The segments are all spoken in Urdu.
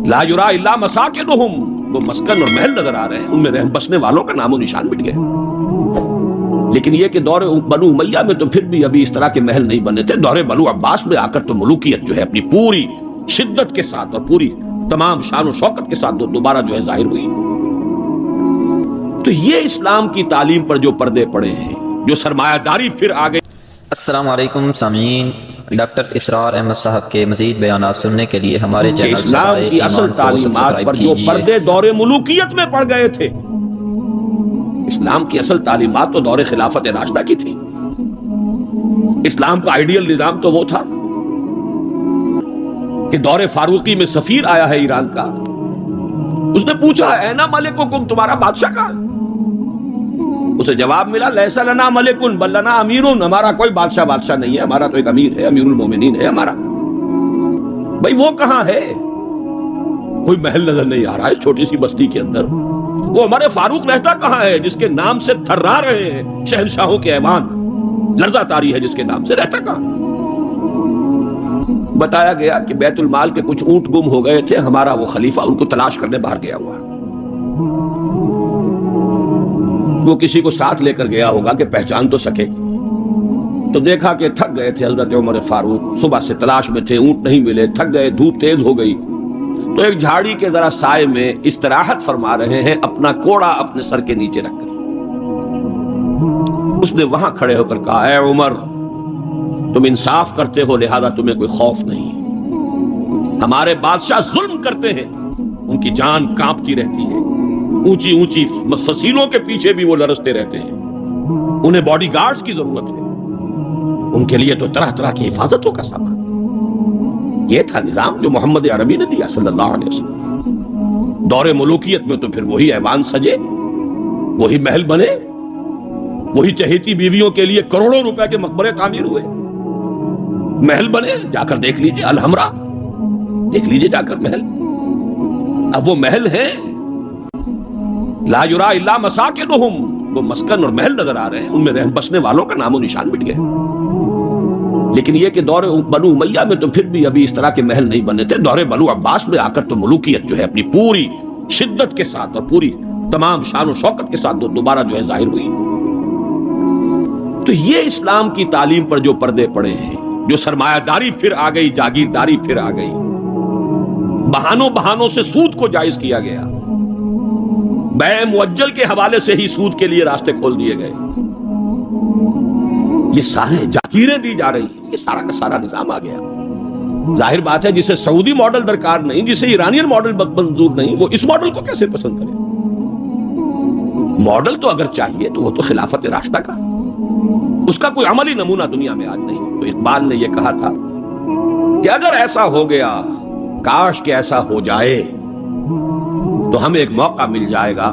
لا یرا الا مساکنہم، وہ مسکن اور محل نظر آ رہے ہیں، ان میں رہن بسنے والوں کا نام و نشان مٹ گئے۔ لیکن یہ کہ دور بنو امیہ میں تو پھر بھی ابھی اس طرح کے محل نہیں بنے تھے۔ دور بنو عباس میں آ کر تو ملوکیت جو ہے اپنی پوری شدت کے ساتھ اور پوری تمام شان و شوکت کے ساتھ دوبارہ جو ہے ظاہر ہوئی۔ تو یہ اسلام کی تعلیم پر جو پردے پڑے ہیں، جو سرمایہ داری پھر آ گئی۔ السلام علیکم سامعین، ڈاکٹر اسرار احمد صاحب کے مزید بیانات سننے کے لیے ہمارے چینل اسلام کی اصل تعلیمات پر جو پردے دور ملوکیت میں پڑ گئے تھے، اسلام کی اصل تعلیمات تو دور خلافت راشدہ کی تھی۔ اسلام کا آئیڈیل نظام تو وہ تھا کہ دور فاروقی میں سفیر آیا ہے ایران کا، اس نے پوچھا اینا ملککم، تمہارا بادشاہ کہاں؟ اسے جواب ملا لیسا لنا ملکن بل لنا امیرون، ہمارا کوئی بادشاہ نہیں ہے، ہمارا تو ایک امیر ہے، امیر المومنین ہے ہمارا۔ بھئی وہ کہاں ہے؟ کوئی محل نظر نہیں آ رہا ہے چھوٹی سی بستی کے اندر۔ وہ ہمارے فاروق رہتا کہاں ہے جس کے نام سے تھرا رہے ہیں شہنشاہوں کے ایوان، لرزہ طاری ہے جس کے نام سے، رہتا کہاں؟ بتایا گیا کہ بیت المال کے کچھ اونٹ گم ہو گئے تھے، ہمارا وہ خلیفہ ان کو تلاش کرنے باہر گیا ہوا، وہ کسی کو ساتھ لے کر گیا ہوگا کہ پہچان تو سکے۔ تو دیکھا کہ تھک گئے تھے حضرت عمر فاروق، صبح سے تلاش میں تھے، اونٹ نہیں ملے، تھک گئے، دھوپ تیز ہو گئی، تو ایک جھاڑی کے ذرا سائے میں استراحت فرما رہے ہیں، اپنا کوڑا اپنے سر کے نیچے رکھ کر۔ اس نے وہاں کھڑے ہو کر کہا اے عمر، تم انصاف کرتے ہو لہذا تمہیں کوئی خوف نہیں۔ ہمارے بادشاہ ظلم کرتے ہیں، ان کی جان کانپتی رہتی ہے، اونچی اونچی فصیلوں کے پیچھے بھی وہ لرزتے رہتے ہیں، انہیں باڈی گارڈز کی ضرورت ہے، ان کے لیے تو طرح طرح کی حفاظتوں کا سامان۔ یہ تھا نظام جو محمد عربی نے دیا صلی اللہ علیہ وسلم۔ دور ملوکیت میں تو پھر وہی ایوان سجے، وہی محل بنے، وہی چہیتی بیویوں کے لیے کروڑوں روپے کے مقبرے تعمیر ہوئے، محل بنے۔ جا کر دیکھ لیجئے الحمرا، دیکھ لیجئے جا کر محل۔ اب وہ محل ہیں لا یرا الا مساکنہم، وہ مسکن اور محل نظر آ رہے ہیں، ان میں رہن بسنے والوں کا نام و نشان مٹ گئے۔ لیکن یہ کہ دور بنو امیہ میں تو پھر بھی ابھی اس طرح کے محل نہیں بنے تھے۔ دور بنو عباس میں آ کر تو ملوکیت جو ہے اپنی پوری شدت کے ساتھ اور پوری تمام شان و شوکت کے ساتھ دوبارہ جو ہے ظاہر ہوئی۔ تو یہ اسلام کی تعلیم پر جو پردے پڑے ہیں، جو سرمایہ داری پھر آ گئی، جاگیرداری پھر آ گئی، بہانوں سے سود کو جائز کیا گیا، بیع مؤجل کے حوالے سے ہی سود کے لیے راستے کھول دیے گئے، یہ سارے جاگیریں دی جا رہی ہیں، یہ سارا کا سارا نظام آ گیا۔ ظاہر بات ہے جسے سعودی ماڈل درکار نہیں، جسے ایرانین ماڈل منظور نہیں، وہ اس ماڈل کو کیسے پسند کرے؟ ماڈل تو اگر چاہیے تو وہ تو خلافت راشدہ کا، اس کا کوئی عملی نمونہ دنیا میں آج نہیں۔ تو اقبال نے یہ کہا تھا کہ اگر ایسا ہو گیا، کاش کہ ایسا ہو جائے، تو ہمیں ایک موقع مل جائے گا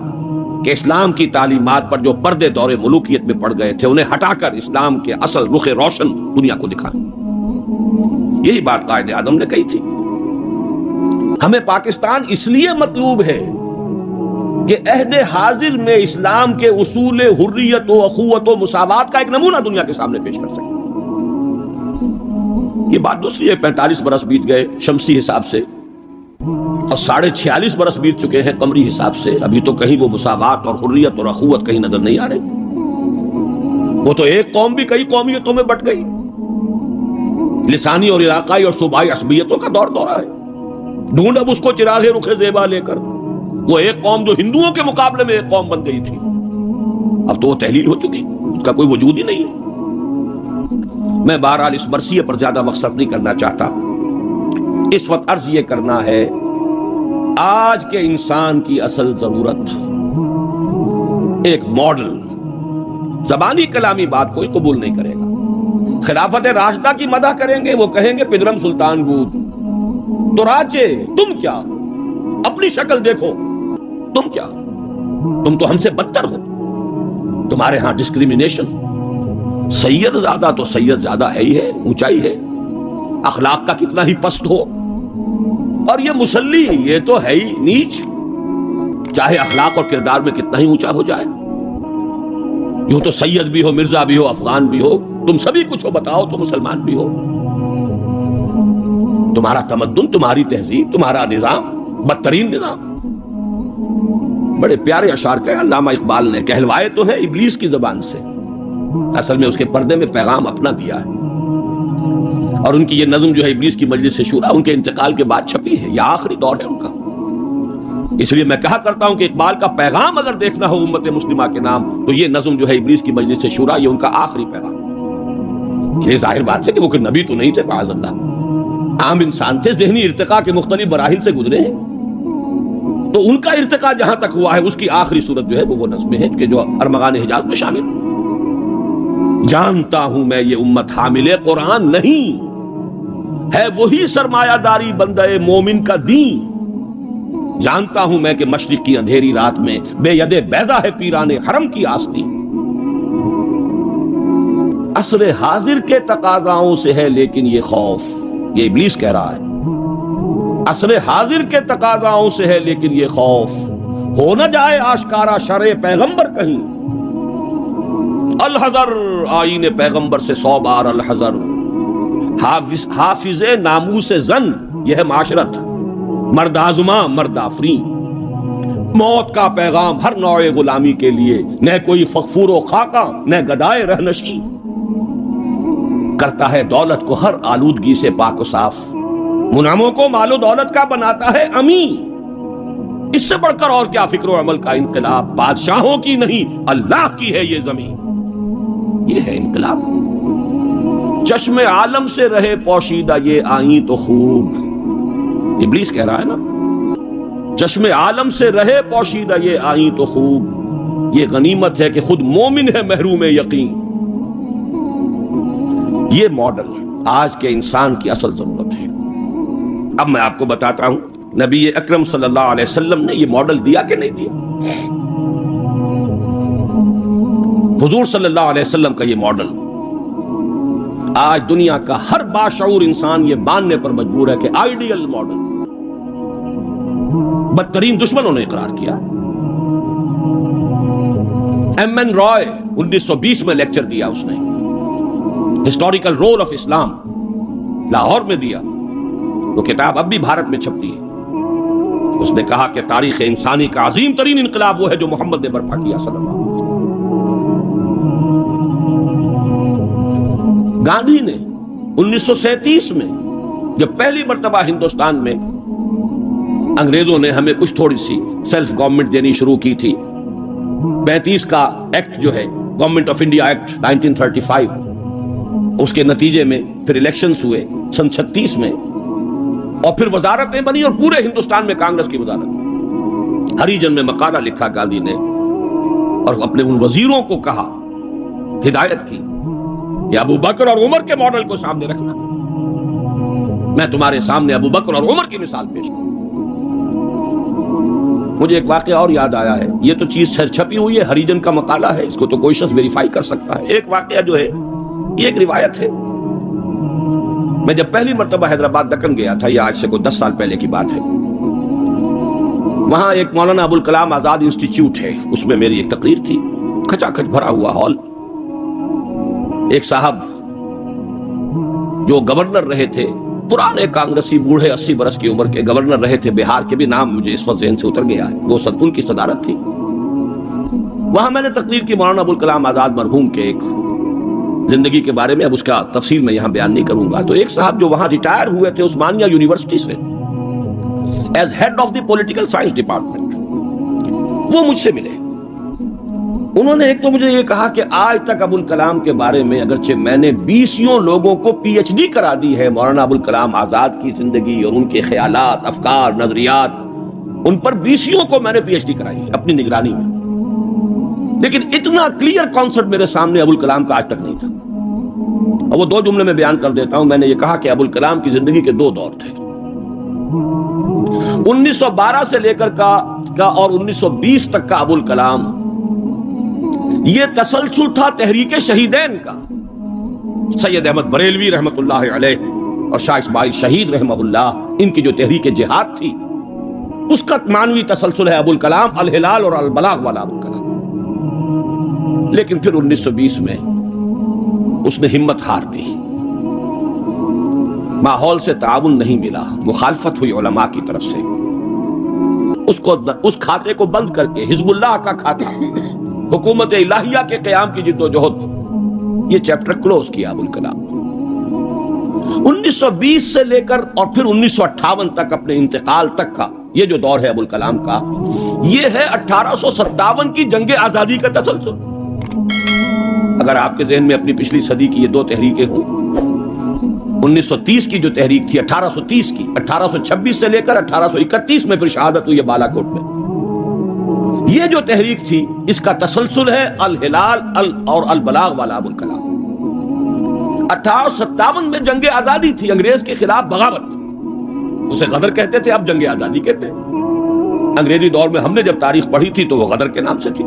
کہ اسلام کی تعلیمات پر جو پردے دور ملوکیت میں پڑ گئے تھے انہیں ہٹا کر اسلام کے اصل رخ روشن دنیا کو دکھائیں۔ یہی بات قائد اعظم نے کہی تھی۔ ہمیں پاکستان اس لیے مطلوب ہے کہ عہد حاضر میں اسلام کے اصول حریت و اخوت و مساوات کا ایک نمونہ دنیا کے سامنے پیش کر سکیں۔ یہ بات دوسری ہے، 45 برس بیت گئے شمسی حساب سے، اور 46.5 برس بیت چکے ہیں قمری حساب سے، ابھی تو کہیں وہ مساوات اور حریت اور اخوت کہیں نظر نہیں آ رہی۔ وہ تو ایک قوم بھی کئی قومیتوں میں بٹ گئی، لسانی اور علاقائی اور صوبائی عصبیتوں کا دور دورہ ہے۔ ڈھونڈ اب اس کو چراغ رخ زیبا لے کر، وہ ایک قوم جو ہندوؤں کے مقابلے میں ایک قوم بن گئی تھی، اب تو وہ تحلیل ہو چکی، اس کا کوئی وجود ہی نہیں ہے۔ میں بہرحال اس مرثیے پر زیادہ وقت صرف نہیں کرنا چاہتا، اس وقت عرض یہ کرنا ہے آج کے انسان کی اصل ضرورت ایک ماڈل، زبانی کلامی بات کوئی قبول نہیں کرے گا۔ خلافت راشدہ کی مدح کریں گے، وہ کہیں گے پدرم سلطان بود، تو راجے تم کیا، اپنی شکل دیکھو، تم کیا، تم تو ہم سے بدتر ہو، تمہارے ہاں ڈسکریمنیشن، سید زیادہ تو سید زیادہ ہے ہی ہے، اونچائی ہے، اخلاق کا کتنا ہی پست ہو، اور یہ مسلی یہ تو ہے ہی نیچ، چاہے اخلاق اور کردار میں کتنا ہی اونچا ہو جائے۔ یوں تو سید بھی ہو، مرزا بھی ہو، افغان بھی ہو، تم سبھی کچھ ہو، بتاؤ تو مسلمان بھی ہو۔ تمہارا تمدن، تمہاری تہذیب، تمہارا نظام بدترین نظام. بڑے پیارے اشعار کہے علامہ اقبال نے, کہلوائے تو ہے ابلیس کی زبان سے, اصل میں اس کے پردے میں پیغام اپنا دیا ہے. اور ان کی یہ نظم جو ہے ابلیس کی مجلس شورا, ان کے انتقال کے بعد چھپی ہے, یہ آخری دور ہے ان کا. اس لیے میں کہا کرتا ہوں کہ اقبال کا پیغام اگر دیکھنا ہو امت مسلمہ کے نام, تو یہ نظم جو ہے ابلیس کی مجلس شورا, یہ ان کا آخری پیغام. یہ ظاہر بات ہے کہ وہ کوئی نبی تو نہیں تھے معاذ اللہ, عام انسان تھے, ذہنی ارتقاء کے مختلف مراحل سے گزرے ہیں. تو ان کا ارتقاء جہاں تک ہوا ہے, اس کی آخری صورت جو ہے وہ نظمیں ہیں کہ جو ارمغان حجاز میں شامل. جانتا ہوں میں یہ امت حامل قرآن نہیں, ہے وہی سرمایہ داری بندے مومن کا دین. جانتا ہوں میں کہ مشرق کی اندھیری رات میں بے ید بیضا ہے پیران حرم کی آستی. عصر حاضر کے تقاضاؤں سے ہے لیکن یہ خوف, یہ ابلیس کہہ رہا ہے. عصر حاضر کے تقاضاؤں سے ہے لیکن یہ خوف, ہو نہ جائے آشکارا شرع پیغمبر کہیں. الحذر آئین پیغمبر سے 100 بار الحذر. حافظ ناموس زن, یہ ہے معاشرت, مرد آزما مرد آفرین. موت کا پیغام ہر نوع غلامی کے لیے, نہ کوئی فغفور و خاکہ نہ گدائے رہنشین. کرتا ہے دولت کو ہر آلودگی سے پاک و صاف, منعموں کو مال و دولت کا بناتا ہے امین. اس سے بڑھ کر اور کیا فکر و عمل کا انقلاب, بادشاہوں کی نہیں اللہ کی ہے یہ زمین. یہ ہے انقلاب. چشم عالم سے رہے پوشیدہ یہ آئیں تو خوب, ابلیس کہہ رہا ہے نا, چشم عالم سے رہے پوشیدہ یہ آئیں تو خوب. یہ غنیمت ہے کہ خود مومن ہے محروم یقین. یہ ماڈل آج کے انسان کی اصل ضرورت ہے. اب میں آپ کو بتاتا ہوں نبی اکرم صلی اللہ علیہ وسلم نے یہ ماڈل دیا کہ نہیں دیا. حضور صلی اللہ علیہ وسلم کا یہ ماڈل آج دنیا کا ہر باشعور انسان یہ ماننے پر مجبور ہے کہ آئیڈیل ماڈل. بدترین دشمنوں نے اقرار کیا. ایم این رائے 1920 میں لیکچر دیا اس نے, ہسٹوریکل رول آف اسلام, لاہور میں دیا. وہ کتاب اب بھی بھارت میں چھپتی ہے. اس نے کہا کہ تاریخ انسانی کا عظیم ترین انقلاب وہ ہے جو محمد نے برپا کیا صلی اللہ علیہ وسلم. گاندھی نے 1937 میں جب پہلی مرتبہ ہندوستان میں انگریزوں نے ہمیں کچھ تھوڑی سی سیلف گورنمنٹ دینی شروع کی تھی, 35 کا ایکٹ جو ہے گورنمنٹ آف انڈیا ایکٹ 1935, اس کے نتیجے میں پھر الیکشنز ہوئے سن 36 میں, اور پھر وزارتیں بنی اور پورے ہندوستان میں کانگریس کی وزارت. ہریجن میں مقالہ لکھا گاندھی نے اور اپنے ان وزیروں کو کہا, ہدایت کی کہ ابو بکر اور عمر کے ماڈل کو سامنے رکھنا. میں تمہارے سامنے ابو بکر اور عمر کی مثال پیش کروں. مجھے ایک واقعہ اور یاد آیا ہے, یہ تو چیز چھپی ہوئی ہے, ہریجن کا مقالہ ہے, اس کو تو کوئی شخص ویریفائی کر سکتا ہے. ایک واقعہ جو ہے یہ ایک روایت ہے. میں جب پہلی مرتبہ حیدرآباد دکن گیا تھا, یہ آج سے کوئی 10 سال پہلے کی بات ہے, وہاں ایک مولانا ابوالکلام آزاد انسٹیٹیوٹ ہے, اس میں میری ایک تقریر تھی. کھچا کھچ بھرا ہوا ہال. ایک صاحب جو گورنر رہے تھے, پرانے کانگریسی, بوڑھے 80 برس کی عمر کے گورنر رہے تھے بہار کے, بھی نام مجھے اس وقت ذہن سے اتر گیا ہے, وہ ان کی صدارت تھی. وہاں میں نے تقریر کی مولانا ابوالکلام آزاد مرحوم کے ایک زندگی کے بارے میں. اب اس کا تفصیل میں یہاں بیان نہیں کروں گا. تو ایک صاحب جو وہاں ریٹائر ہوئے تھے عثمانیہ یونیورسٹی سے as head of the political science department, وہ مجھ سے ملے. انہوں نے ایک تو مجھے یہ کہا کہ آج تک ابوالکلام کے بارے میں اگرچہ میں نے 20 لوگوں کو پی ایچ ڈی کرا دی ہے, مولانا ابوالکلام آزاد کی زندگی اور ان کے خیالات, افکار, نظریات, ان پر 20 کو میں نے پی ایچ ڈی کرائی ہے اپنی نگرانی میں, لیکن اتنا کلیئر کانسیپٹ میرے سامنے ابوالکلام کا آج تک نہیں تھا. اور وہ 2 جملے میں بیان کر دیتا ہوں. میں نے یہ کہا کہ ابوالکلام کی زندگی کے 2 دور تھے, 1912 سے لے کر کا اور 1920 تک کا ابوالکلام یہ تسلسل تھا تحریک شہیدین کا. سید احمد بریلوی رحمت اللہ علیہ اور شاہ اسماعیل شہید رحمہ اللہ, ان کی جو تحریک جہاد تھی اس کا معنوی تسلسل ہے ابوالکلام, الہلال اور البلاغ والا ابوالکلام. لیکن پھر 1920 میں اس نے ہمت ہار دی, ماحول سے تعاون نہیں ملا, مخالفت ہوئی علماء کی طرف سے. اس کھاتے کو بند کر کے حزب اللہ کا کھاتا، حکومت الہیہ کے قیام کی جد و جہد، یہ چیپٹر کلوز کیا ابوالکلام۔ 1920 سے لے کر اور پھر 1958 تک اپنے انتقال تک کا یہ جو دور ہے ابوالکلام کا، یہ ہے 1857 کی جنگ آزادی کا تسلسل۔ اگر آپ کے ذہن میں اپنی پچھلی صدی کی یہ دو تحریکیں ہوں، 1930 کی جو تحریک تھی 1830 کی، 1826 سے لے کر 1831 میں پھر شہادت ہوئی ہے بالا کوٹ میں، یہ جو تحریک تھی اس کا تسلسل ہے الہلال اور البلاغ والا ابوالکلام۔ 1857 میں جنگ آزادی تھی، انگریز کے خلاف بغاوت، اسے غدر کہتے تھے، اب جنگ آزادی کہتے ہیں۔ انگریزی دور میں ہم نے جب تاریخ پڑھی تھی تو وہ غدر کے نام سے تھی،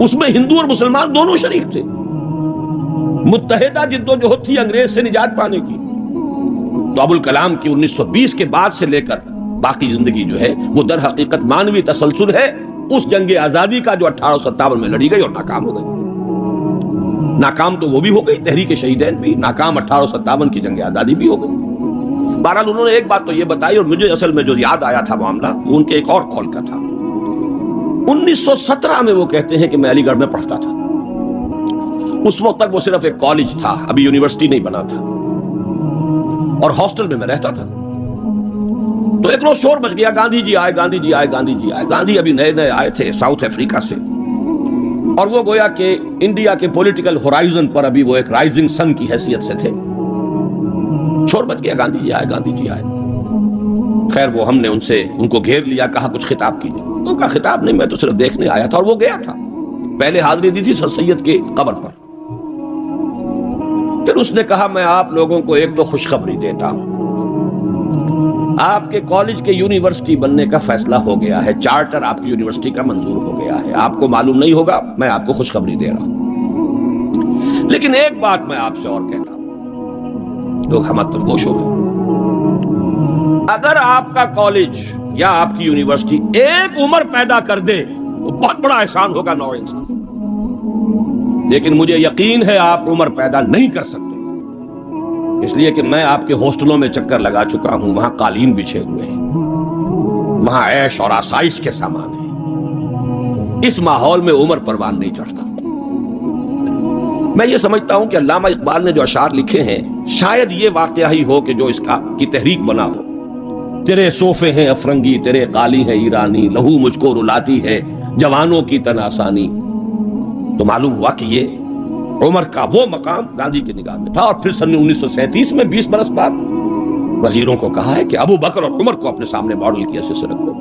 اس میں ہندو اور مسلمان دونوں شریک تھے، متحدہ جد و جہد تھی انگریز سے نجات پانے کی۔ تو ابوالکلام کی 1920 کے بعد سے لے کر باقی زندگی جو ہے وہ در حقیقت مانوی تسلسل ہے اس جنگ آزادی کا جو 1857 میں لڑی گئی اور ناکام ہو گئی۔ ناکام تو وہ بھی ہو گئی، تحریک شہیدین بھی ناکام، 1857 کی جنگ آزادی بھی ہو گئی۔ بہرحال انہوں نے ایک بات تو یہ بتائی، اور مجھے اصل میں جو یاد آیا تھا معاملہ وہ ان کے ایک اور قول کا تھا۔ 1917 میں وہ کہتے ہیں کہ میں علی گڑھ میں پڑھتا تھا، اس وقت تک وہ صرف ایک کالج تھا، ابھی یونیورسٹی نہیں بنا تھا، اور ہاسٹل میں رہتا تھا۔ تو ایک روز شور مچ گیا، گاندھی جی آئے، گاندھی جی آئے، گاندھی جی آئے۔ گاندھی ابھی نئے نئے آئے تھے ساؤتھ افریقہ سے، اور وہ گویا کہ انڈیا کے پولیٹیکل ہورائزن پر ابھی وہ ایک رائزنگ سن کی حیثیت سے تھے۔ شور مچ گیا، گاندھی جی آئے، گاندھی جی آئے۔ خیر وہ ہم نے ان کو گھیر لیا، کہا کچھ خطاب کیجیے۔ ان کا خطاب نہیں، میں تو صرف دیکھنے آیا تھا، اور وہ گیا تھا۔ پہلے حاضری دی تھی سر سید کے قبر پر۔ پھر اس نے کہا میں آپ لوگوں کو ایک تو خوشخبری دیتا ہوں، آپ کے کالج کے یونیورسٹی بننے کا فیصلہ ہو گیا ہے، چارٹر آپ کی یونیورسٹی کا منظور ہو گیا ہے، آپ کو معلوم نہیں ہوگا، میں آپ کو خوشخبری دے رہا ہوں۔ لیکن ایک بات میں آپ سے اور کہتا ہوں، لوگ ہم تفگوش ہو گئے، اگر آپ کا کالج یا آپ کی یونیورسٹی ایک عمر پیدا کر دے تو بہت بڑا احسان ہوگا نو انسان، لیکن مجھے یقین ہے آپ عمر پیدا نہیں کر سکتے، اس لیے کہ میں آپ کے ہاسٹلوں میں چکر لگا چکا ہوں، وہاں قالین بچھے ہوئے ہیں، وہاں عیش اور آسائش کے سامان ہیں، اس ماحول میں عمر پروان نہیں چڑھتا۔ میں یہ سمجھتا ہوں کہ علامہ اقبال نے جو اشعار لکھے ہیں شاید یہ واقعہ ہی ہو کہ جو اس کی تحریک بنا ہو۔ تیرے صوفے ہیں افرنگی، تیرے قالی ہیں ایرانی، لہو مجھ کو رلاتی ہے جوانوں کی تن آسانی۔ تو معلوم ہوا کہ یہ عمر کا وہ مقام گاندھی کی نگاہ میں تھا، اور پھر سن 1937 میں 20 برس بعد وزیروں کو کہا ہے کہ ابو بکر اور عمر کو اپنے سامنے ماڈل کی حیثیت سے رکھو۔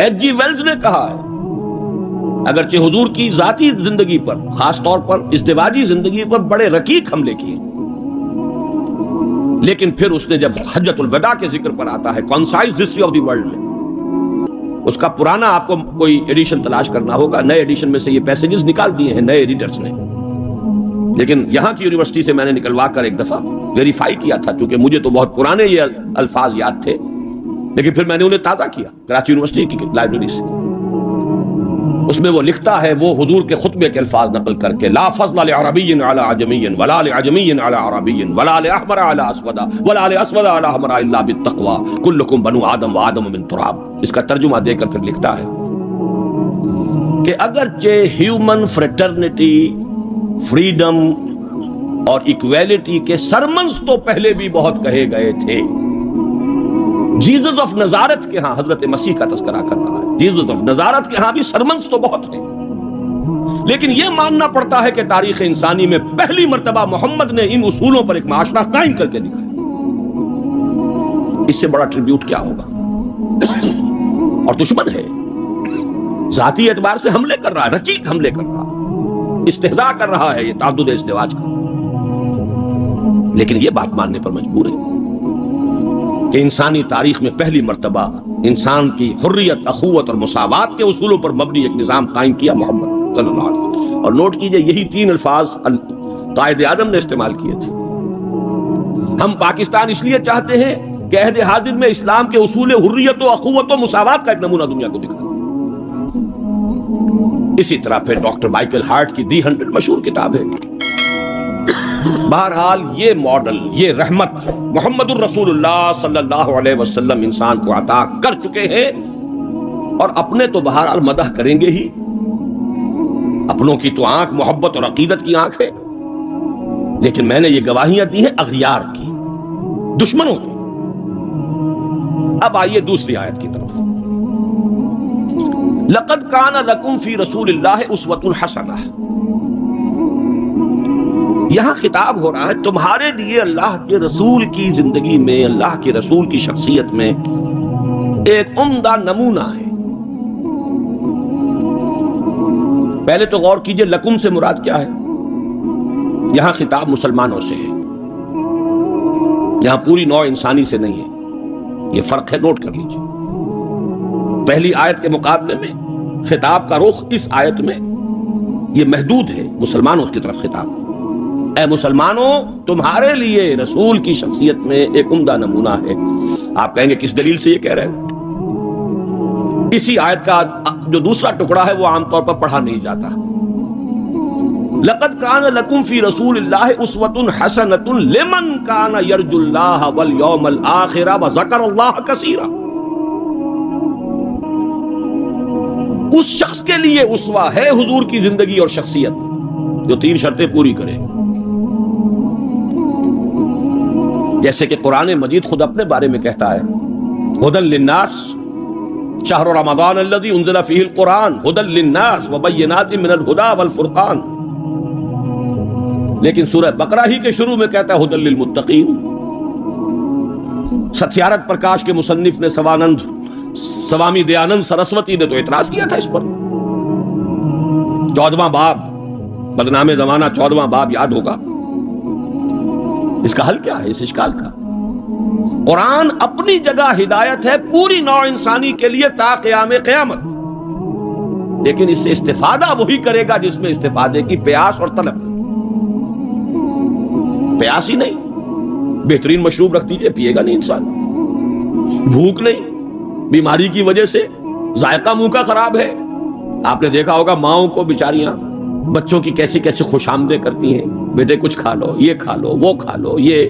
ایچ جی ویلز نے کہا ہے اگرچہ حضور کی ذاتی زندگی پر، خاص طور پر ازدواجی زندگی پر بڑے رقیق حملے کیے، لیکن پھر اس نے جب حجۃ الوداع کے ذکر پر آتا ہے concise history of the world میں، اس کا پرانا آپ کو کوئی ایڈیشن تلاش کرنا ہوگا، نئے ایڈیشن میں سے یہ پیسیجز نکال دیے ہیں نئے ایڈیٹرز نے، لیکن یہاں کی یونیورسٹی سے میں نے نکلوا کر ایک دفعہ ویریفائی کیا تھا، چونکہ مجھے تو بہت پرانے یہ الفاظ یاد تھے، لیکن پھر میں نے انہیں تازہ کیا کراچی یونیورسٹی کی لائبریری سے۔ اس میں وہ لکھتا ہے، وہ حضور کے خطبے کے الفاظ نقل کر کے، لا فضل لعربی علی عجمی ولا لعجمی علی عربی ولا لاحمر علی اسود ولا لاسود علی احمر الا بالتقوى کلکم بنو آدم وآدم من تراب۔ اس کا ترجمہ دے کر پھر لکھتا ہے کہ اگرچہ ہیومن فریٹرنٹی، فریڈم اور ایکویلٹی کے سرمنز تو پہلے بھی بہت کہے گئے تھے، جیزس آف نزارت کے ہاں حضرت مسیح کا تذکرہ کر رہا ہے، جیزس آف نزارت کے ہاں بھی سرمنز تو بہت ہیں، لیکن یہ ماننا پڑتا ہے کہ تاریخ انسانی میں پہلی مرتبہ محمد نے ان اصولوں پر ایک معاشرہ قائم کر کے دکھایا۔ اس سے بڑا ٹریبیوٹ کیا ہوگا؟ اور دشمن ہے، ذاتی اعتبار سے حملے کر رہا ہے، رقیق حملے کر رہا ہے، استہزاء کر رہا ہے یہ تعدد ازدواج کا، لیکن یہ بات ماننے پر مجبور ہے کہ انسانی تاریخ میں پہلی مرتبہ انسان کی حریت، اخوت اور مساوات کے اصولوں پر مبنی ایک نظام قائم کیا محمد صلی اللہ علیہ وسلم۔ اور نوٹ کیجئے یہی 3 الفاظ قائد اعظم نے استعمال کیے تھے۔ ہم پاکستان اس لیے چاہتے ہیں کہ عہد حاضر میں اسلام کے اصول حریت و اخوت و مساوات کا ایک نمونہ دنیا کو دکھا۔ اسی طرح پھر ڈاکٹر مائیکل ہارٹ کی دی 100 مشہور کتاب ہے، بہرحال یہ ماڈل، یہ رحمت محمد الرسول اللہ صلی اللہ علیہ وسلم انسان کو عطا کر چکے ہیں، اور اپنے تو بہرحال مدح کریں گے ہی، اپنوں کی تو آنکھ محبت اور عقیدت کی آنکھ ہے، لیکن میں نے یہ گواہیاں دی ہیں اغیار کی، دشمنوں کی۔ اب آئیے دوسری آیت کی طرف۔ لقد کان لکم فی رسول اللہ اسوۃ حسنہ، یہاں خطاب ہو رہا ہے تمہارے لیے اللہ کے رسول کی زندگی میں، اللہ کے رسول کی شخصیت میں ایک عمدہ نمونہ ہے۔ پہلے تو غور کیجئے لکم سے مراد کیا ہے؟ یہاں خطاب مسلمانوں سے ہے، یہاں پوری نوع انسانی سے نہیں ہے، یہ فرق ہے، نوٹ کر لیجئے۔ پہلی آیت کے مقابلے میں خطاب کا رخ اس آیت میں یہ محدود ہے، مسلمانوں کی طرف خطاب۔ اے مسلمانوں، تمہارے لیے رسول کی شخصیت میں ایک عمدہ نمونہ ہے۔ آپ کہیں گے کس دلیل سے یہ کہہ رہے ہیں؟ اسی آیت کا جو دوسرا ٹکڑا ہے وہ عام طور پر پڑھا نہیں جاتا۔ لقد کان لکم فی رسول اللہ اسوۃ حسنۃ لمن کان یرجو اللہ والیوم الآخر وذکر اللہ کثیرا، اس شخص کے لیے اسوہ ہے حضور کی زندگی اور شخصیت جو تین شرطیں پوری کرے، جیسے کہ قرآن مجید خود اپنے بارے میں کہتا ہے ھدی للناس شہر رمضان الذی انزل فیہ القرآن ھدی للناس وبینات من الھدی والفرقان، لیکن سورہ بقرہ ہی کے شروع میں کہتا ہے ھدی للمتقین۔ ستیارتھ پرکاش کے مصنف نے سوامی دیانند سرسوتی نے تو اعتراض کیا تھا اس پر۔ 14واں باب، بدنام زمانہ 14واں باب یاد ہوگا۔ اس کا حل کیا ہے اس اشکال کا؟ قرآن اپنی جگہ ہدایت ہے پوری نوع انسانی کے لیے تا قیام قیامت، لیکن اس سے استفادہ وہی کرے گا جس میں استفادے کی پیاس اور طلب ہے۔ پیاس ہی نہیں، بہترین مشروب رکھ دیجئے، پیے گا نہیں انسان۔ بھوک نہیں، بیماری کی وجہ سے ذائقہ منہ کا خراب ہے۔ آپ نے دیکھا ہوگا ماؤں کو بیچاریاں بچوں کی کیسی کیسی خوش آمدیں کرتی ہیں، بیٹے کچھ کھا لو، یہ کھا لو، وہ کھا لو، یہ،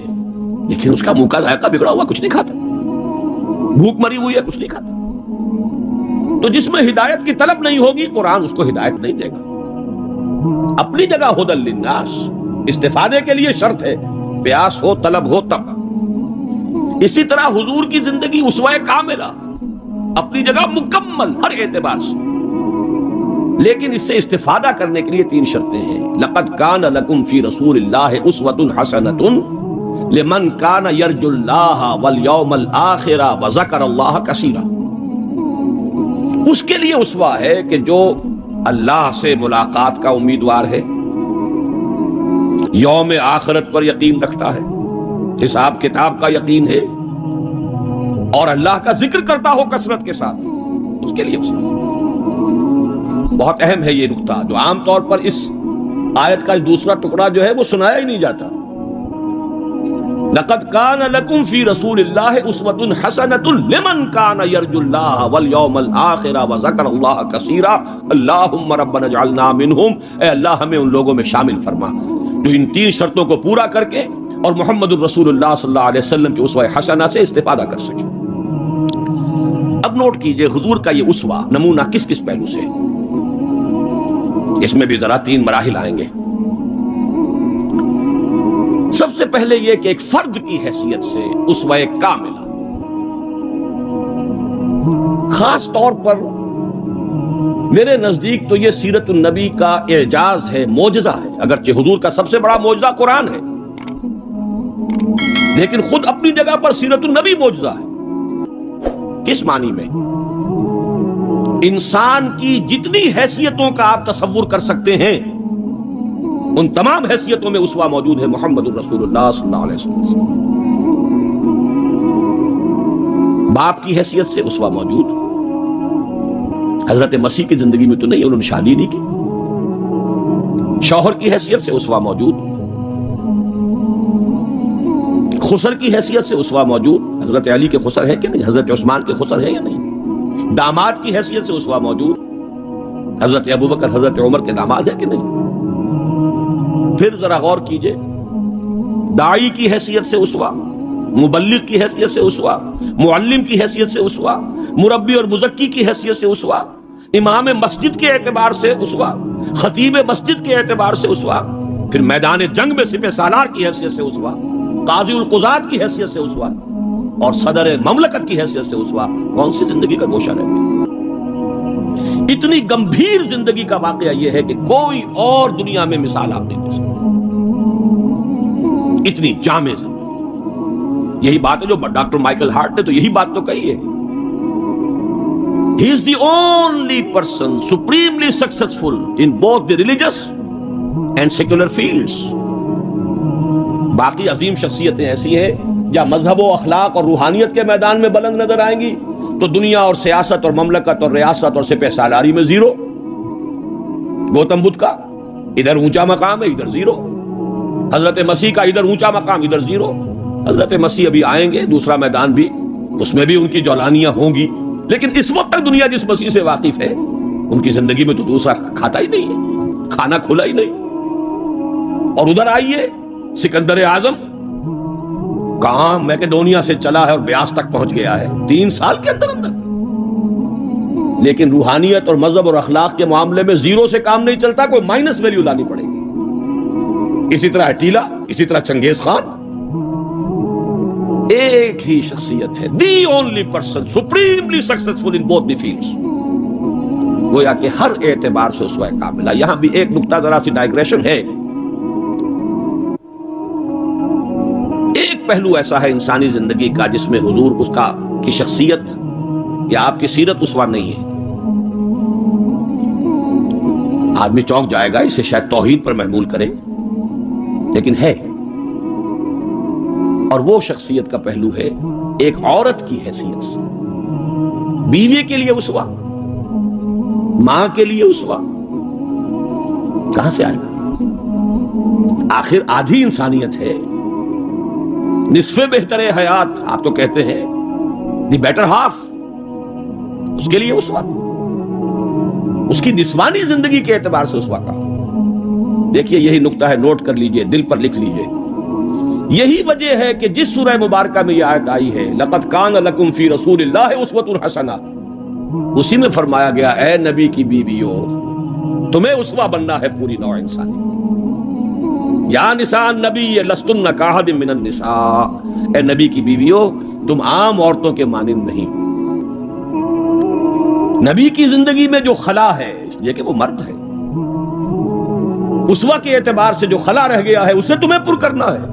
لیکن اس کا منہ کا ذائقہ بگڑا ہوا، کچھ نہیں کھاتا، بھوک مری ہوئی ہے، کچھ نہیں کھاتا۔ تو جس میں ہدایت کی طلب نہیں ہوگی قرآن اس کو ہدایت نہیں دے گا۔ اپنی جگہ ھدی للناس، استفادے کے لیے شرط ہے، پیاس ہو، طلب ہو تب۔ اسی طرح حضور کی زندگی اسوہ کاملہ، اپنی جگہ مکمل ہر اعتبار سے، لیکن اس سے استفادہ کرنے کے لیے تین شرطیں ہیں۔ لقد کان لکم فی رسول اللہ اسوۃ حسنۃ لمن کان یرجو اللہ والیوم الآخر وذکر اللہ کثیرا، اس کے لیے اسوہ ہے کہ جو اللہ سے ملاقات کا امیدوار ہے، یوم آخرت پر یقین رکھتا ہے، حساب کتاب کا یقین ہے، اور اللہ کا ذکر کرتا ہو کثرت کے ساتھ، اس کے لیے اسوہ۔ بہت اہم ہے یہ نقطہ جو عام طور پر اس آیت کا دوسرا ٹکڑا جو ہے وہ سنایا ہی نہیں جاتا۔ لقد کان لکم فی رسول اللہ اسوۃ حسنۃ لمن کان یرجو اللہ والیوم الآخر وذکر اللہ کثیرا اللہم ربنا اجعلنا منہم، اے اللہ ہمیں ان لوگوں میں شامل فرما جو ان تین شرطوں کو پورا کر کے اور محمد الرسول اللہ صلی اللہ علیہ وسلم کی اسوہ حسنہ سے استفادہ کر سکے۔ اب نوٹ کیجئے حضور کا یہ اسوہ نمونہ کس کس پہلو سے ہے، اس میں بھی ذرا تین مراحل آئیں گے۔ سب سے پہلے یہ کہ ایک فرد کی حیثیت سے اسوہ کاملہ، خاص طور پر میرے نزدیک تو یہ سیرت النبی کا اعجاز ہے، معجزہ ہے، اگرچہ حضور کا سب سے بڑا معجزہ قرآن ہے، لیکن خود اپنی جگہ پر سیرت النبی معجزہ ہے۔ کس معنی میں؟ انسان کی جتنی حیثیتوں کا آپ تصور کر سکتے ہیں ان تمام حیثیتوں میں اسوہ موجود ہے محمد الرسول اللہ صلی اللہ علیہ وسلم۔ باپ کی حیثیت سے اسوہ موجود، حضرت مسیح کی زندگی میں تو نہیں، انہوں نے شادی نہیں کی۔ شوہر کی حیثیت سے اسوہ موجود، خسر کی حیثیت سے اسوہ موجود، حضرت علی کے خسر ہے کہ نہیں، حضرت عثمان کے خسر ہے یا نہیں۔ داماد کی حیثیت سے اسوہ موجود، حضرت ابوبکر حضرت عمر کے داماد ہے کہ نہیں۔ پھر ذرا غور کیجئے داعی کی حیثیت سے اسوہ، مبلغ کی حیثیت سے اسوہ، معلم کی حیثیت سے اسوہ، مربی اور مزکی کی حیثیت سے اسوہ، امام مسجد کے اعتبار سے اسوہ، خطیب مسجد کے اعتبار سے اسوہ، پھر میدان جنگ میں سپہ سالار کی حیثیت سے اسوہ، قاضی القضات کی حیثیت سے اسوہ، اور صدر مملکت کی حیثیت سے اسوہ. کون سی زندگی کا گوشہ رہ گیا؟ اتنی گمبھیر زندگی کا واقعہ یہ ہے کہ کوئی اور دنیا میں مثال آپ نہیں دے سکتے. اتنی جامع زندگی. یہی بات ہے جو ڈاکٹر مائیکل ہارٹ نے تو یہی بات تو کہی ہے. He is the only person supremely successful in both the religious and secular fields. باقی عظیم شخصیتیں ایسی ہیں یا مذہب و اخلاق اور روحانیت کے میدان میں بلند نظر آئیں گی تو دنیا اور سیاست اور مملکت اور ریاست اور سپہ سالاری میں زیرو. گوتم بدھ کا ادھر اونچا مقام ہے، ادھر زیرو. حضرت مسیح کا ادھر اونچا مقام، ادھر زیرو. حضرت مسیح ابھی آئیں گے دوسرا میدان بھی، اس میں بھی ان کی جولانیاں ہوں گی، لیکن اس وقت تک دنیا جس مسیح سے واقف ہے ان کی زندگی میں تو دوسرا کھاتا ہی نہیں ہے، کھانا کھلا ہی نہیں. اور ادھر آئیے سکندر اعظم کہاں میکڈونیا سے چلا ہے اور بیاس تک پہنچ گیا ہے 3 سال کے اندر اندر. لیکن روحانیت اور مذہب اور اخلاق کے معاملے میں زیرو سے کام نہیں چلتا، کوئی مائنس ویلیو لانی پڑے گی. اسی طرح اٹیلا، اسی طرح چنگیز خان. ایک ہی شخصیت ہے، the only person supremely successful in both the fields. گویا کہ ہر اعتبار سے اسوہ کاملہ. یہاں بھی ایک نقطہ ذرا سی ڈائگریشن ہے. ایک پہلو ایسا ہے انسانی زندگی کا جس میں حضور اس کا کی شخصیت یا آپ کی سیرت اسوہ نہیں ہے. آدمی چونک جائے گا، اسے شاید توحید پر محمول کرے، لیکن ہے. اور وہ شخصیت کا پہلو ہے ایک عورت کی حیثیت سے. بیوی کے لیے اسوہ، ماں کے لیے اسوہ کہاں سے آئے گا؟ آخر آدھی انسانیت ہے، نصف بہتر حیات آپ تو کہتے ہیں، دی بیٹر ہاف. اس کے لیے اسوہ، اس کی نسوانی زندگی کے اعتبار سے اسوہ کا. دیکھیے یہی نقطہ ہے، نوٹ کر لیجئے، دل پر لکھ لیجئے. یہی وجہ ہے کہ جس سورہ مبارکہ میں یہ آیت آئی ہے لَقَدْ كَانَ لَكُمْ فِي رَسُولِ اللَّهِ أُسْوَةٌ حَسَنَةٌ، اسی میں فرمایا گیا اے نبی کی بیویوں تمہیں اسوہ بننا ہے پوری نوع انسانی. یا نساء النبی لستن کاحد من النساء، اے نبی کی بیویوں تم عام عورتوں کے مانند نہیں. نبی کی زندگی میں جو خلا ہے اس لیے کہ وہ مرد ہے، اسوہ کے اعتبار سے جو خلا رہ گیا ہے اسے تمہیں پر کرنا ہے.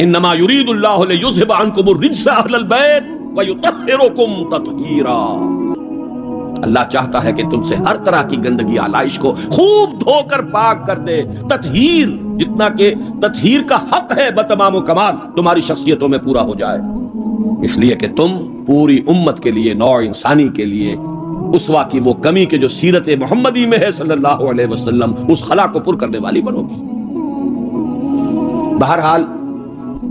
انما یرید اللہ لیذھب عنکم الرجس اہل البیت ویطہرکم تطہیرا. اللہ چاہتا ہے کہ تم سے ہر طرح کی گندگی آلائش کو خوب دھو کر پاک کر دے. تطہیر، جتنا کہ تطہیر کا حق ہے بتمام و کمال تمہاری شخصیتوں میں پورا ہو جائے. اس لیے کہ تم پوری امت کے لیے، نوع انسانی کے لیے اسوہ کی وہ کمی کہ جو سیرت محمدی میں ہے صلی اللہ علیہ وسلم، اس خلا کو پر کرنے والی بنو گی. بہرحال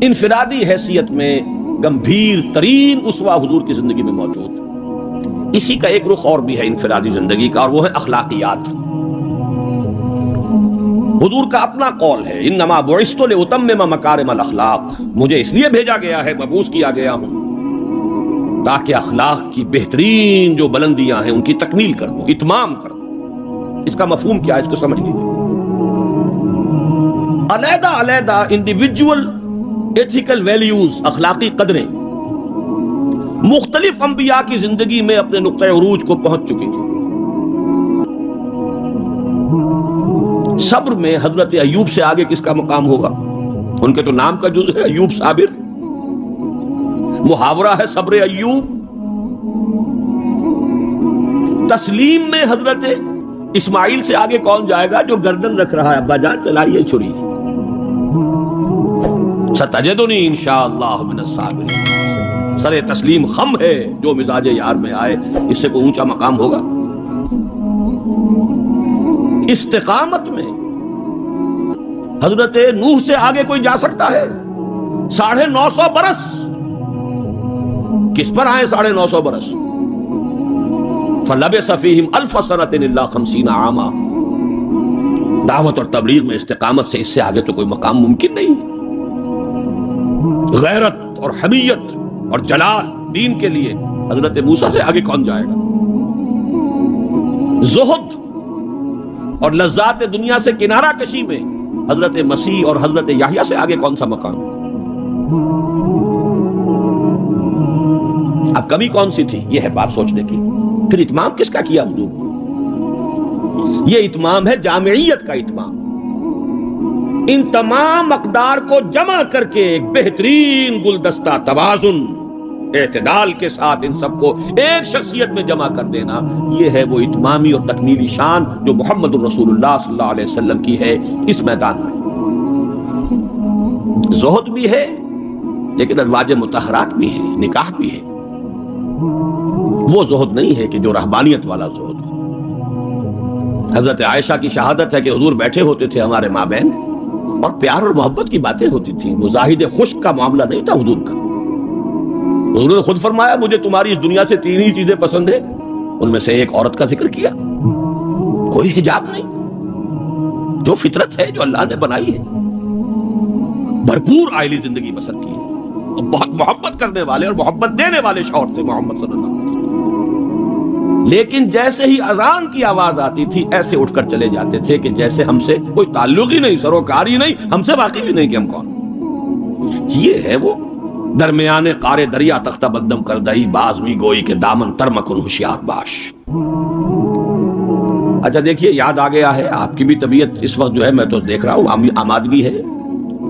انفرادی حیثیت میں گمبھیر ترین اسوہ حضور کی زندگی میں موجود. اسی کا ایک رخ اور بھی ہے انفرادی زندگی کا، اور وہ ہے اخلاقیات. حضور کا اپنا قول ہے انما بعثت لاتمم مکارم الاخلاق، مجھے اس لیے بھیجا گیا ہے، مبعوث کیا گیا ہوں تاکہ اخلاق کی بہترین جو بلندیاں ہیں ان کی تکمیل کر دوں، اتمام کر دوں. اس کا مفہوم کیا ہے اس کو سمجھ لیجیے. علیحدہ علیحدہ انڈیویجول ایتھیکل ویلیوز، اخلاقی قدریں مختلف انبیاء کی زندگی میں اپنے نقطہ عروج کو پہنچ چکی تھی. صبر میں حضرت ایوب سے آگے کس کا مقام ہوگا؟ ان کے تو نام کا جز ہے ایوب صابر، محاورہ ہے صبر ایوب. تسلیم میں حضرت اسماعیل سے آگے کون جائے گا جو گردن رکھ رہا ہے ابا جان چلائیے چھری. ستجدنی انشاءاللہ من الصابرین، سر تسلیم خم ہے جو مزاج یار میں آئے. اس سے کوئی اونچا مقام ہوگا؟ استقامت میں حضرت نوح سے آگے کوئی جا سکتا ہے؟ 950 برس کس پر آئے؟ 950 برس. فَلَبِثَ فِيهِمْ أَلْفَ سَنَةٍ إِلَّا 50 عَامًا. دعوت اور تبلیغ میں استقامت سے اس سے آگے تو کوئی مقام ممکن نہیں. غیرت اور حمیت اور جلال دین کے لیے حضرت موسیٰ سے آگے کون جائے گا؟ زہد اور لذات دنیا سے کنارہ کشی میں حضرت مسیح اور حضرت یحییٰ سے آگے کون سا مقام؟ اب کمی کون سی تھی؟ یہ ہے بات سوچنے کی. پھر اتمام کس کا کیا حضور؟ یہ اتمام ہے جامعیت کا اتمام. ان تمام اقدار کو جمع کر کے ایک بہترین گلدستہ توازن اعتدال کے ساتھ ان سب کو ایک شخصیت میں جمع کر دینا، یہ ہے وہ اتمامی اور تکمیلی شان جو محمد الرسول اللہ صلی اللہ علیہ وسلم کی ہے اس میدان میں. زہد بھی ہے لیکن ازواج مطہرات بھی ہے، نکاح بھی ہے. وہ زہد نہیں ہے کہ جو رہبانیت والا زہد. حضرت عائشہ کی شہادت ہے کہ حضور بیٹھے ہوتے تھے ہمارے مابین اور پیار اور محبت کی باتیں ہوتی تھی. مزاحد خشک کا معاملہ نہیں تھا حضور کا. حضور نے خود فرمایا مجھے تمہاری اس دنیا سے 3 ہی چیزیں پسند ہیں. ان میں سے ایک عورت کا ذکر کیا. کوئی حجاب نہیں، جو فطرت ہے جو اللہ نے بنائی ہے. بھرپور آئلی زندگی پسند کی ہے. بہت محبت کرنے والے اور محبت دینے والے شوہر تھے محمد صلی اللہ علیہ وسلم. لیکن جیسے ہی اذان کی آواز آتی تھی ایسے اٹھ کر چلے جاتے تھے کہ جیسے ہم سے کوئی تعلق ہی نہیں، سروکار ہی نہیں، ہم سے واقف ہی نہیں کہ ہم کون. یہ ہے وہ درمیانے قارے دریا تختہ بدم کر دہی باز بھی گوئی کے دامن ترمکن ہوشیار باش. اچھا دیکھیے یاد آ گیا ہے آپ کی بھی طبیعت اس وقت جو ہے میں تو دیکھ رہا ہوں آمادگی ہے،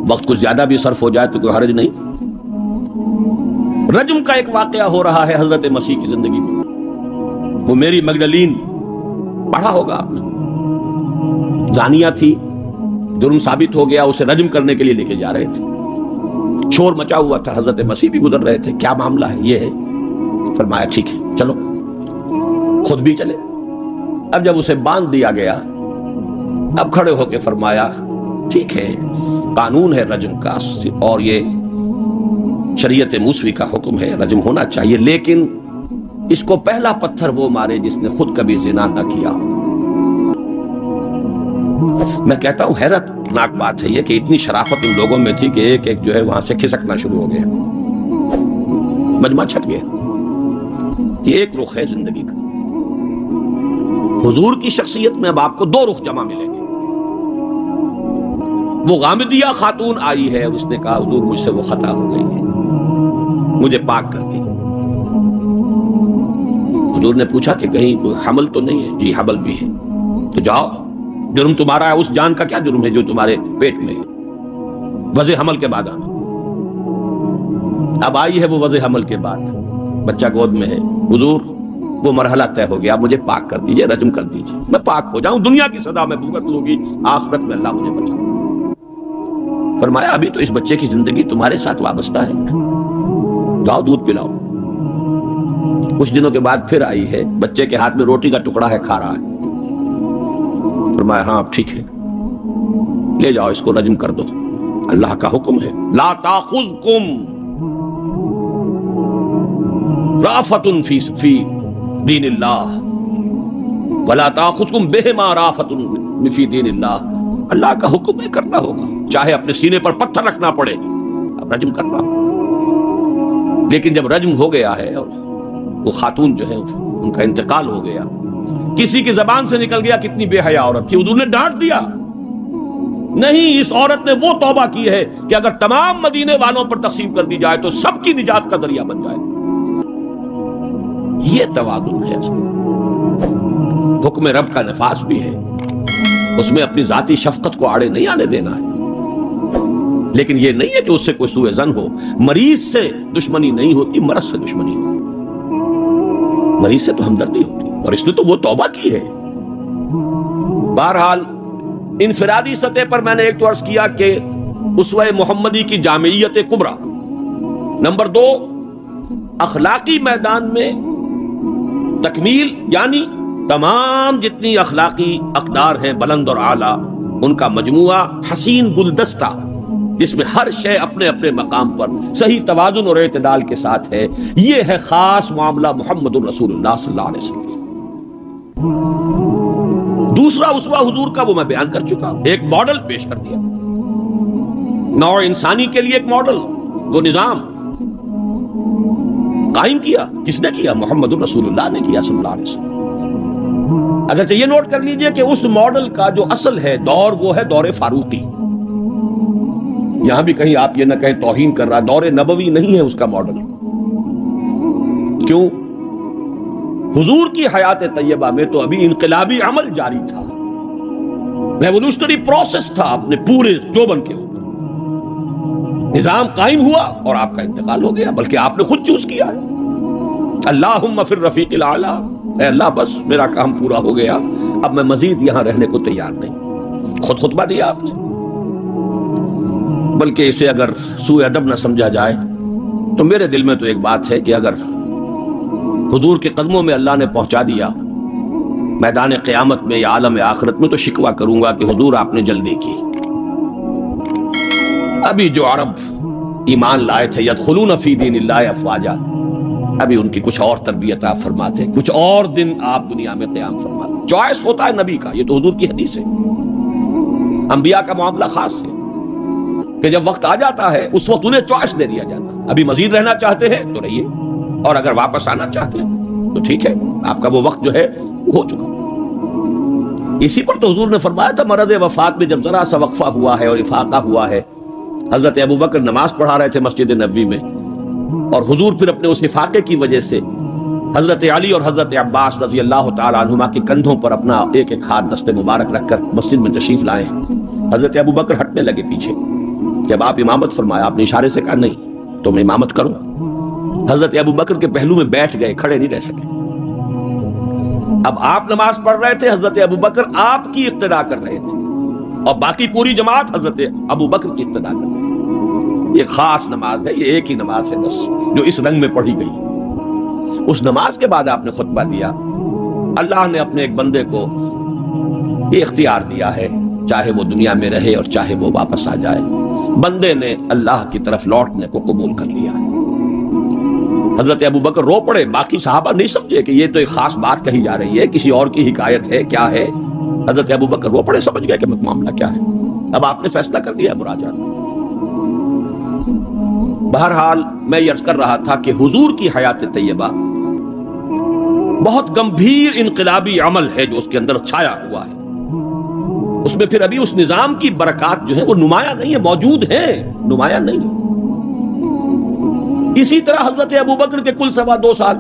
وقت کچھ زیادہ بھی صرف ہو جائے تو کوئی حرج نہیں. رجم کا ایک واقعہ ہو رہا ہے حضرت مسیح کی زندگی میں. وہ میری مگدلین پڑھا ہوگا آپ نے، زانیہ تھی، جرم ثابت ہو گیا، اسے رجم کرنے کے لیے لے کے جا رہے تھے. شور مچا ہوا تھا، حضرت مسیح بھی گزر رہے تھے. کیا معاملہ ہے؟ یہ ہے. فرمایا ٹھیک ہے چلو، خود بھی چلے. اب جب اسے باندھ دیا گیا اب کھڑے ہو کے فرمایا ٹھیک ہے قانون ہے رجم کا اور یہ شریعت موسوی کا حکم ہے، رجم ہونا چاہیے، لیکن اس کو پہلا پتھر وہ مارے جس نے خود کبھی زنا نہ کیا. میں کہتا ہوں حیرت ناک بات ہے یہ کہ اتنی شرافت ان لوگوں میں تھی کہ ایک ایک جو ہے وہاں سے کھسکنا شروع ہو گیا، مجمع چھٹ گیا. یہ ایک رخ ہے زندگی کا. حضور کی شخصیت میں اب آپ کو 2 رخ جمع ملیں گے. وہ غامدیہ خاتون آئی ہے، اس نے کہا حضور مجھ سے وہ خطا ہو گئی ہے، مجھے پاک کر دی. حضور نے پوچھا کہ کہیں کوئی حمل تو نہیں ہے؟ جی حمل بھی ہے. تو جاؤ، جرم تمہارا ہے، اس جان کا کیا جرم ہے جو تمہارے پیٹ میں ہے؟ وضع حمل کے بعد آنا. اب آئی ہے وہ وضع حمل کے بعد، بچہ گود میں ہے. حضور وہ مرحلہ طے ہو گیا، مجھے پاک کر دیجئے، رجم کر دیجئے، میں پاک ہو جاؤں. دنیا کی سزا میں بھگت لوں گی، آخرت میں اللہ مجھے بچا. فرمایا ابھی تو اس بچے کی زندگی تمہارے ساتھ وابستہ ہے، جاؤ دودھ پلاؤ. کچھ دنوں کے بعد پھر آئی ہے، بچے کے ہاتھ میں روٹی کا ٹکڑا ہے، کھا رہا ہے. فرمایا ہاں ٹھیک ہے لے جاؤ اس کو رجم کر دو، اللہ کا حکم ہے. لا تاخذکم رافۃ فی دین اللہ ولا تاخذکم بہما رافۃ فی دین اللہ. اللہ کا حکم ہے، کرنا ہوگا، چاہے اپنے سینے پر پتھر رکھنا پڑے، اب رجم کرنا ہوگا. لیکن جب رجم ہو گیا ہے اور وہ خاتون جو ہے ان کا انتقال ہو گیا، کسی کی زبان سے نکل گیا کتنی بے حیا عورت تھی، حضور نے ڈانٹ دیا. نہیں، اس عورت نے وہ توبہ کی ہے کہ اگر تمام مدینے والوں پر تقسیم کر دی جائے تو سب کی نجات کا ذریعہ بن جائے. یہ توازن ہے. حکم رب کا نفاذ بھی ہے، اس میں اپنی ذاتی شفقت کو آڑے نہیں آنے دینا ہے. لیکن یہ نہیں ہے کہ اس سے کوئی سوء ظن ہو. مریض سے دشمنی نہیں ہوتی، مرض سے دشمنی ہوتی. مریض سے تو ہمدردی ہوتی، اور اس نے تو وہ توبہ کی ہے. بہرحال انفرادی سطح پر میں نے ایک تو عرض کیا کہ اسوہ محمدی کی جامعیت کبریٰ. نمبر 2، اخلاقی میدان میں تکمیل، یعنی تمام جتنی اخلاقی اقدار ہیں بلند اور اعلیٰ، ان کا مجموعہ حسین گلدستہ جس میں ہر شے اپنے اپنے مقام پر صحیح توازن اور اعتدال کے ساتھ ہے. یہ ہے خاص معاملہ محمد الرسول اللہ صلی اللہ علیہ وسلم. دوسرا اسوہ حضور کا وہ میں بیان کر چکا ہوں، ایک ماڈل پیش کر دیا، نوع انسانی کے لیے ایک ماڈل، وہ نظام قائم کیا۔ کس نے کیا؟ محمد رسول اللہ نے کیا صلی اللہ علیہ وسلم۔ اگرچہ یہ نوٹ کر لیجئے کہ اس ماڈل کا جو اصل ہے دور، وہ ہے دور فاروقی۔ یہاں بھی کہیں آپ یہ نہ کہیں توہین کر رہا، دور نبوی نہیں ہے اس کا ماڈل۔ کیوں؟ حضور کی حیات طیبہ میں تو ابھی انقلابی عمل جاری تھا، ریولوشنری پروسیس تھا اپنے پورے جوبن کے اوپر، نظام قائم ہوا اور آپ کا انتقال ہو گیا، بلکہ آپ نے خود چوز کیا ہے۔ اللہم فی الرفیق الاعلی، اے اللہ بس میرا کام پورا ہو گیا، اب میں مزید یہاں رہنے کو تیار نہیں۔ خود خطبہ دیا آپ نے۔ بلکہ اسے اگر سوء ادب نہ سمجھا جائے تو میرے دل میں تو ایک بات ہے کہ اگر حضور کے قدموں میں اللہ نے پہنچا دیا میدان قیامت میں یا عالم آخرت میں، تو شکوہ کروں گا کہ حضور آپ نے جلدی کی۔ ابھی جو عرب ایمان لائے تھے یدخلون فی دین اللہ افواجا، ابھی ان کی کچھ اور تربیت آپ فرماتے، کچھ اور دن آپ دنیا میں قیام فرماتے۔ چوائس ہوتا ہے نبی کا، یہ تو حضور کی حدیث ہے۔ انبیاء کا معاملہ خاص ہے کہ جب وقت آ جاتا ہے اس وقت انہیں چوائس دے دیا جاتا ہے، ابھی مزید رہنا چاہتے ہیں تو رہیے، اور اگر واپس آنا چاہتے ہیں تو ٹھیک ہے، آپ کا وہ وقت جو ہے ہو چکا۔ اسی پر تو حضور نے فرمایا تھا مرض وفات میں جب ذرا سا وقفہ ہوا ہے اور افاقہ ہوا ہے، حضرت ابو بکر نماز پڑھا رہے تھے مسجد نبوی میں، اور حضور پھر اپنے اس افاقے کی وجہ سے حضرت علی اور حضرت عباس رضی اللہ تعالی عنہما کے کندھوں پر اپنا ایک ایک ہاتھ دست مبارک رکھ کر مسجد میں تشریف لائے ہیں۔ حضرت ابو بکر ہٹنے لگے پیچھے، جب آپ امامت فرمایا آپ نے اشارے سے کہا نہیں تو میں امامت کروں۔ حضرت ابو بکر کے پہلو میں بیٹھ گئے، کھڑے نہیں رہ سکے۔ اب آپ نماز پڑھ رہے تھے، حضرت ابو بکر آپ کی اقتدا کر رہے تھے، اور باقی پوری جماعت حضرت ابو بکر کی اقتدا کر رہے تھے۔ یہ خاص نماز ہے، یہ ایک ہی نماز ہے بس جو اس رنگ میں پڑھی گئی۔ اس نماز کے بعد آپ نے خطبہ دیا۔ اللہ نے اپنے ایک بندے کو یہ اختیار دیا ہے، چاہے وہ دنیا میں رہے اور چاہے وہ واپس آ جائے، بندے نے اللہ کی طرف لوٹنے کو قبول کر لیا ہے۔ حضرت ابو بکر رو پڑے، باقی صحابہ نہیں سمجھے کہ یہ تو ایک خاص بات کہی جا رہی ہے، کسی اور کی حکایت ہے، کیا ہے۔ حضرت ابو بکر رو پڑے، سمجھ گئے کہ معاملہ کیا ہے۔ اب آپ نے فیصلہ کر لیا مراجعہ۔ بہرحال میں یہ عرض کر رہا تھا کہ حضور کی حیات طیبہ بہت گمبھیر انقلابی عمل ہے جو اس کے اندر چھایا ہوا ہے، اس میں پھر ابھی اس نظام کی برکات جو ہے وہ نمایاں نہیں ہے، موجود ہیں، نمایاں نہیں ہے۔ اسی طرح حضرت ابو بکر کے کل 2.25 سال،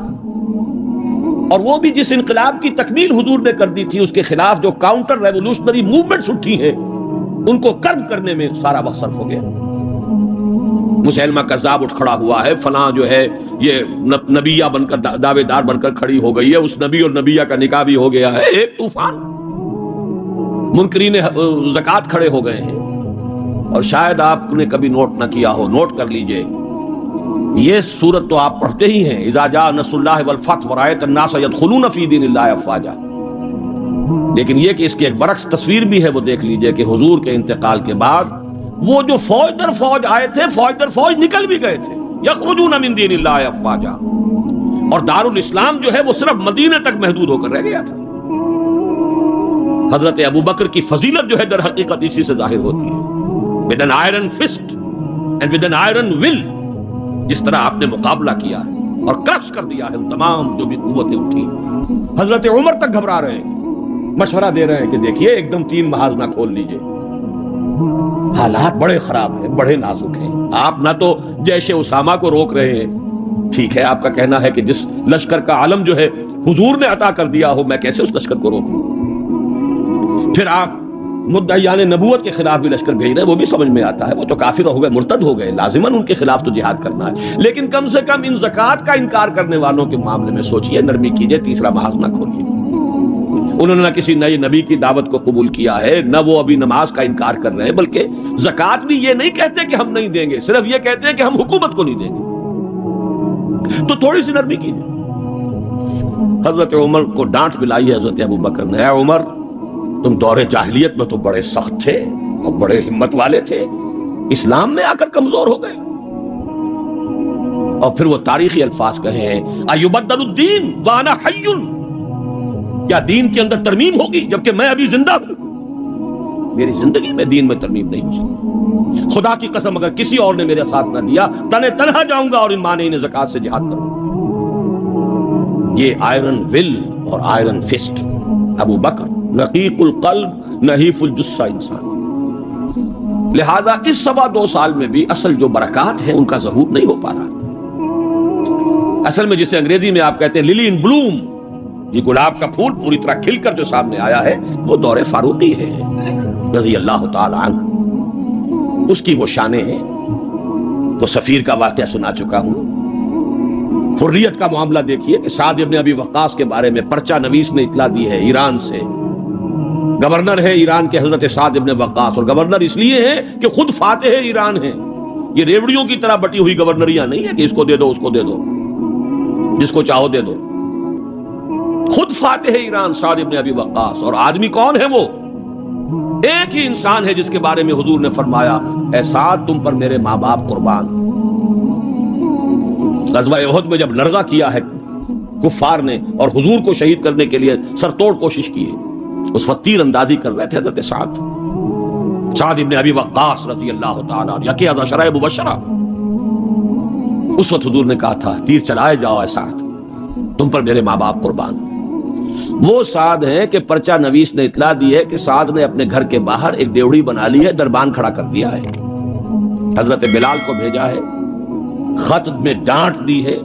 اور وہ بھی جس انقلاب کی تکمیل حضور نے کر دی تھی، اس کے خلاف جو کاؤنٹر ریولوشنری موومنٹس اٹھی ہیں ان کو کرب کرنے میں سارا وقت صرف ہو گیا۔ مسلمہ کذاب اٹھ کھڑا ہوا ہے، فلاں جو ہے یہ نبیہ بن کر دعوے دار بن کر کھڑی ہو گئی ہے، اس نبی اور نبیہ کا نکاح بھی ہو گیا ہے، ایک طوفان۔ منکرین زکوٰۃ کھڑے ہو گئے ہیں، اور شاید آپ نے کبھی نوٹ نہ کیا ہو، نوٹ کر لیجئے، یہ سورت تو آپ پڑھتے ہی ہیں، اذا جاء نصر اللہ والفتح ورأیت الناس يدخلون فی دین اللہ افواجا، لیکن یہ کہ اس کے ایک برعکس تصویر بھی ہے، وہ دیکھ لیجئے کہ حضور کے انتقال کے بعد وہ جو فوج در فوج آئے تھے، فوج در فوج نکل بھی گئے تھے، یخرجون من دین اللہ افواجا، اور دارالاسلام جو ہے وہ صرف مدینے تک محدود ہو کر رہ گیا تھا۔ حضرت ابو بکر کی فضیلت جو ہے در حقیقت اسی سے ظاہر ہوتی ہے، with an iron fist and with an iron will، جس طرح آپ نے مقابلہ کیا ہے اور کرش کر دیا ہے تمام جو بھی قوتیں اٹھی۔ حضرت عمر تک گھبرا رہے ہیں، مشورہ دے رہے ہیں کہ دیکھیے ایک دم 3 محاذ نہ کھول لیجئے، حالات بڑے خراب ہیں، بڑے نازک ہیں، آپ نہ تو جیش اسامہ کو روک رہے ہیں، ٹھیک ہے آپ کا کہنا ہے کہ جس لشکر کا علم جو ہے حضور نے عطا کر دیا ہو، میں کیسے اس لشکر کو روکوں؟ پھر آپ مدعیان نبوت کے خلاف بھی لشکر بھیج رہے ہیں، وہ بھی سمجھ میں آتا ہے، وہ تو کافر ہو گئے، مرتد ہو گئے، لازماً ان کے خلاف تو جہاد کرنا ہے، لیکن کم سے کم ان زکوٰۃ کا انکار کرنے والوں کے معاملے میں سوچئے، نرمی کیجئے، تیسرا محاذ نہ کھولیے۔ انہوں نے نہ کسی نئے نبی کی دعوت کو قبول کیا ہے، نہ وہ ابھی نماز کا انکار کر رہے ہیں، بلکہ زکوٰۃ بھی یہ نہیں کہتے کہ ہم نہیں دیں گے، صرف یہ کہتے ہیں کہ ہم حکومت کو نہیں دیں گے، تو تھوڑی سی نرمی کیجئے۔ حضرت عمر کو ڈانٹ پلائی ہے حضرت ابو بکر نے، اے عمر تم دور جاہلیت میں تو بڑے سخت تھے اور بڑے ہمت والے تھے، اسلام میں آ کر کمزور ہو گئے۔ اور پھر وہ تاریخی الفاظ کہے ہیں، ایبدل الدین وانا حی، کیا دین کے اندر ترمیم ہوگی جبکہ میں ابھی زندہ ہوں؟ میری زندگی میں دین میں ترمیم نہیں ہو سکتی. خدا کی قسم اگر کسی اور نے میرے ساتھ نہ دیا تنہا جاؤں گا اور ان مانعین زکات سے جہاد کروں گا. یہ آئرن ول اور آئرن فسٹ ابو بکر رقیق القلب نحیف الجثہ انسان. لہذا اس 2.25 سال میں بھی اصل جو برکات ہیں ان کا ظہور نہیں ہو پا رہا. اصل میں جسے انگریزی میں آپ کہتے ہیں للی ان بلوم، یہ گلاب کا پھول پوری طرح کھل کر جو سامنے آیا ہے وہ دور فاروقی ہے رضی اللہ تعالی عنہ. اس کی وہ شانیں ہیں. تو سفیر کا واقعہ سنا چکا ہوں. حریت کا معاملہ دیکھیے کہ سعد ابن ابی وقاص کے بارے میں پرچہ نویس نے اطلاع دی ہے ایران سے. گورنر ہے ایران کے حضرت سعد ابن وقاص، اور گورنر اس لیے ہے کہ خود فاتح ایران ہیں. یہ ریوڑیوں کی طرح بٹی ہوئی گورنریاں نہیں ہے کہ اس کو دے دو اس کو دے دو، جس کو چاہو دے دو. خود فاتح ایران سعد ابن ابی وقاص. اور آدمی کون ہے وہ؟ ایک ہی انسان ہے جس کے بارے میں حضور نے فرمایا اے سعد تم پر میرے ماں باپ قربان. غزوہ احد میں جب لرزہ کیا ہے کفار نے اور حضور کو شہید کرنے کے لیے سر توڑ کوشش کی ہے، اس وقت تیر اندازی کر رہے تھے حضرت سعد ابن ابی وقاص رضی اللہ تعالیٰ عنہ، یکی عشرہ مبشرہ. اس وقت حضور نے کہا تھا تیر چلائے جاؤ اے سعد تم پر میرے ماں باپ قربان. وہ سعد ہیں کہ پرچہ نویس نے اطلاع دی ہے کہ سعد نے اپنے گھر کے باہر ایک ڈیوڑی بنا لی ہے، دربان کھڑا کر دیا ہے، حضرت بلال کو بھیجا ہے، خط میں ڈانٹ دی ہے،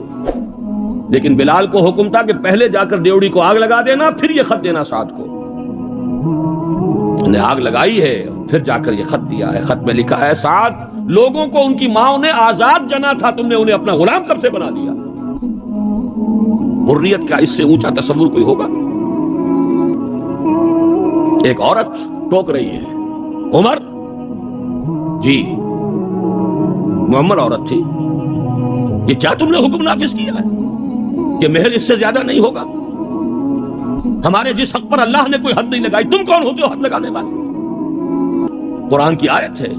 لیکن بلال کو حکم تھا کہ پہلے جا کر ڈیوڑی کو آگ لگا دینا پھر یہ خط دینا سعد کو. نے آگ لگائی ہے پھر جا کر یہ خط دیا ہے. خط میں لکھا ہے سعد لوگوں کو ان کی ماں نے آزاد جنا تھا، تم نے انہیں اپنا غلام کب سے بنا دیا. حریت کا اس سے اونچا تصور کوئی ہوگا؟ ایک عورت ٹوک رہی ہے، عمر جی محمد عورت تھی، یہ کیا تم نے حکم نافذ کیا ہے کہ مہر اس سے زیادہ نہیں ہوگا؟ ہمارے جس حق پر اللہ نے کوئی حد نہیں لگائی، تم کون ہوتے ہو حد لگانے والے؟ قرآن کی آیت ہے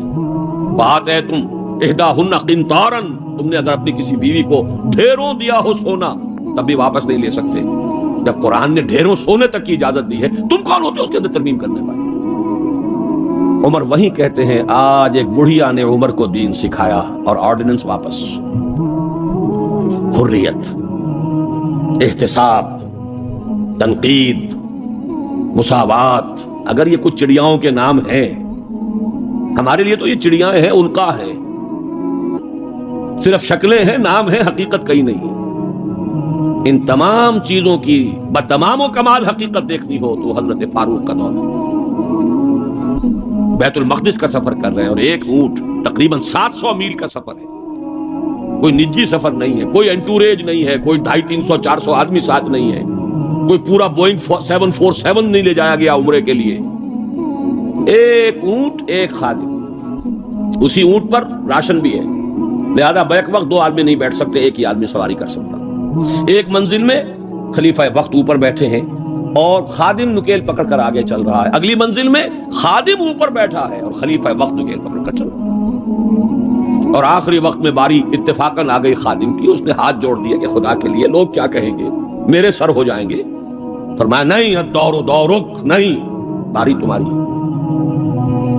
بات ہے تم احداہن قنطارن، تم نے اگر اپنی کسی بیوی کو ڈھیروں دیا ہو سونا تب بھی واپس نہیں لے سکتے. جب قرآن نے ڈھیروں سونے تک کی اجازت دی ہے تم کون ہوتے ہو اس کے اندر ترمیم کرنے والے؟ عمر وہیں کہتے ہیں آج ایک بڑھیا نے عمر کو دین سکھایا اور آرڈیننس واپس. حریت، احتساب، تنقید، مساوات، اگر یہ کچھ چڑیاؤں کے نام ہیں ہمارے لیے تو یہ چڑیاں ہیں، ان کا ہے، صرف شکلیں ہیں، نام ہیں، حقیقت کہیں نہیں. ان تمام چیزوں کی بتمام و کمال حقیقت دیکھنی ہو تو حضرت فاروق کا دور ہے. بیت المقدس کا سفر کر رہے ہیں اور ایک اونٹ تقریباً 700 میل کا سفر ہے، کوئی نجی سفر نہیں ہے، کوئی انٹوریج نہیں ہے، کوئی 250, 300, 400 آدمی ساتھ نہیں ہے، کوئی پورا بوئنگ 747 نہیں لے جایا گیا عمرے کے لیے. ایک اونٹ ایک خادم، اسی اونٹ پر راشن بھی ہے، لہذا بیک وقت 2 آدمی نہیں بیٹھ سکتے، ایک ہی آدمی سواری کر سکتا. ایک منزل میں خلیفہ وقت اوپر بیٹھے ہیں اور خادم نکیل پکڑ کر آگے چل رہا ہے، اگلی منزل میں خادم اوپر بیٹھا ہے اور خلیفہ وقت نکیل پکڑ کر چل رہا ہے. اور آخری وقت میں باری اتفاقاً آ گئی خادم کی، اس نے ہاتھ جوڑ دیا کہ خدا کے لیے لوگ کیا کہیں گے، میرے سر ہو جائیں گے. فرمایا نہیں الدور دورک، نہیں، باری تمہاری.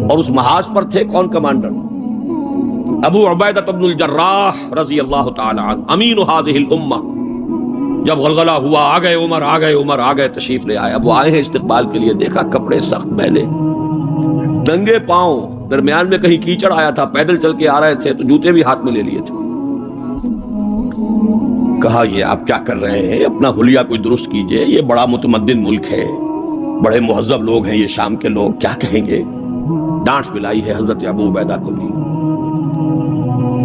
اور اس محاذ پر تھے کون؟ کمانڈر ابو عبیدہ بن الجراح رضی اللہ تعالی عنہ، امین هذه الامہ. جب غلغلہ ہوا آ گئے عمر، آ گئے عمر، آ گئے، تشریف لے آئے. اب وہ آئے ہیں استقبال کے لیے، دیکھا کپڑے سخت میلے، ننگے پاؤں، درمیان میں کہیں کیچڑ آیا تھا، پیدل چل کے آ رہے تھے تو جوتے بھی ہاتھ میں لے لیے تھے. کہا یہ آپ کیا کر رہے ہیں، اپنا حلیہ کوئی درست کیجئے، یہ بڑا متمدن ملک ہے، بڑے مہذب لوگ ہیں یہ شام کے لوگ، کیا کہیں گے. ڈانٹ پلائی ہے حضرت ابو عبیدہ کو بھی.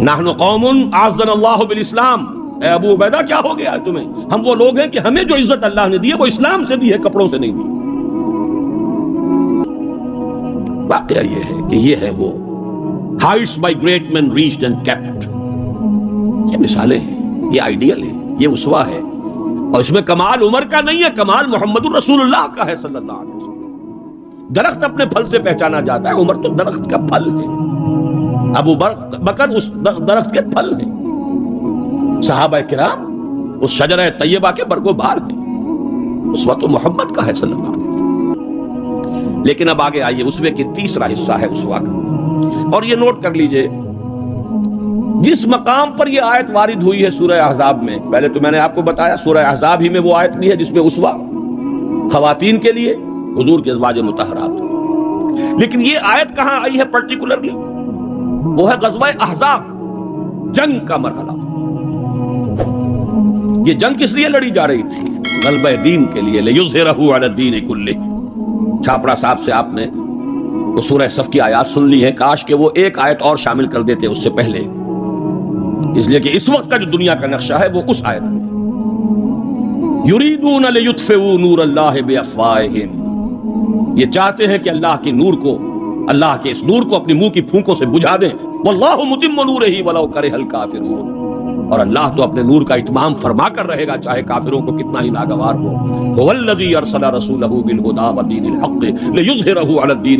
نحن قوم اعزنا اللہ بالاسلام، اے ابو عبیدہ کیا ہو گیا ہے تمہیں؟ ہم وہ لوگ ہیں کہ ہمیں جو عزت اللہ نے دی ہے وہ اسلام سے دی ہے، کپڑوں سے نہیں دی. واقعہ یہ ہے کہ یہ ہے وہ heights by great men reached and kept. یہ مثالیں ہیں، یہ آئیڈیل ہے، یہ اسوہ ہے، اور اس میں کمال عمر کا نہیں ہے، کمال محمد الرسول اللہ کا ہے صلی اللہ علیہ وسلم. درخت اپنے پھل سے پہچانا جاتا ہے، عمر تو درخت کا پھل ہے، ابو بکر اس درخت کے پھل ہیں، صحابہ کرام اس شجرہ طیبہ کے برگ و بار ہیں. اسوہ تو محمد کا ہے صلی اللہ علیہ وسلم. لیکن اب آگے آئیے اسوے کی تیسرا حصہ ہے اسوہ کا، اور یہ نوٹ کر لیجئے جس مقام پر یہ آیت وارد ہوئی ہے سورہ احزاب میں. پہلے تو میں نے آپ کو بتایا سورہ احزاب ہی میں وہ آیت بھی ہے جس میں اسوہ خواتین کے لیے حضور کے ازواج مطہرات. لیکن یہ آیت کہاں آئی ہے پرٹیکولرلی؟ وہ ہے غزوہ احزاب، جنگ کا مرحلہ. یہ جنگ کس لیے لڑی جا رہی تھی؟ غلبہ دین کے لیے. لِيُظْهِرَهُ عَلَى الدِّينِ كُلِّهِ. چھاپڑا صاحب سے آپ نے وہ سورہ صف کی آیات سن لی ہے، کاش کہ وہ ایک آیت اور شامل کر دیتے اس سے پہلے، اس لیے کہ اس وقت کا جو دنیا کا نقشہ ہے وہ اس آیت میں یریدون لیطفئوا نور اللہ بافواہہم. یہ چاہتے ہیں کہ اللہ کے نور کو، اللہ کے اس نور کو اپنی منہ کی پھونکوں سے بجھا دیں. واللہ متم نورہ ولو کرہ الکافرون. اور اللہ تو اپنے نور کا اتمام فرما کر رہے گا چاہے کافروں کو کتنا ہی ناگوار ہو. هو الذی ارسل رسولہ بالہدی ودین الحق لیظہرہ علی الدین